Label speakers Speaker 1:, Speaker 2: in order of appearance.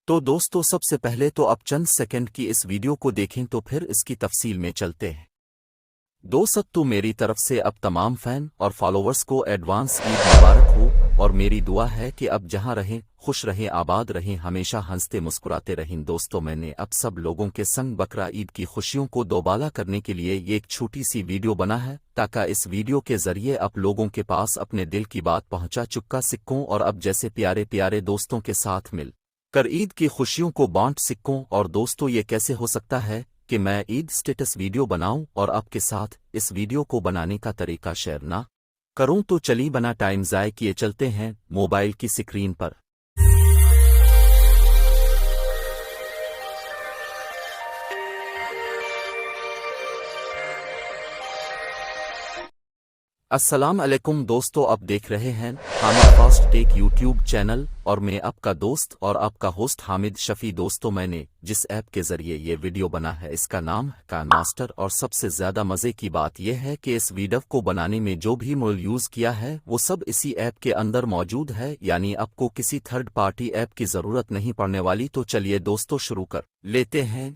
Speaker 1: तो दोस्तों सबसे पहले तो अब चंद सेकंड की इस वीडियो को देखें तो फिर इसकी तफसील में चलते हैं। दोस्तों मेरी तरफ से अब तमाम फैन और फॉलोवर्स को एडवांस ईद मुबारक हो और मेरी दुआ है कि अब जहां रहें खुश रहें आबाद रहें हमेशा हंसते मुस्कुराते रहें। दोस्तों मैंने अब सब लोगों के संग बकरा ईद की खुशियों को दोबाला करने के लिए ये एक छोटी सी वीडियो बना है ताकि इस वीडियो के जरिए आप लोगों के पास अपने दिल की बात पहुंचा चुका सिक्कों और अब जैसे प्यारे प्यारे दोस्तों के साथ मिल कर ईद की खुशियों को बांट सिक्कों। और दोस्तों ये कैसे हो सकता है कि मैं ईद स्टेटस वीडियो बनाऊं और आपके साथ इस वीडियो को बनाने का तरीका शेयर ना करूं। तो चलिए बना टाइम ज़ाय किए चलते हैं मोबाइल की स्क्रीन पर। अस्सलाम अलैकुम दोस्तों, आप देख रहे हैं Hamid fast take YouTube channel और मैं आपका दोस्त और आपका होस्ट हामिद शफी। दोस्तों मैंने जिस ऐप के जरिए ये वीडियो बना है इसका नाम है KineMaster और सबसे ज़्यादा मज़े की बात यह है कि इस वीडियो को बनाने में जो भी मूल यूज़ किया है वो सब इसी ऐप के अंदर मौजूद है, यानी आपको किसी थर्ड पार्टी ऐप की ज़रूरत नहीं पड़ने वाली। तो चलिए दोस्तों शुरू कर लेते हैं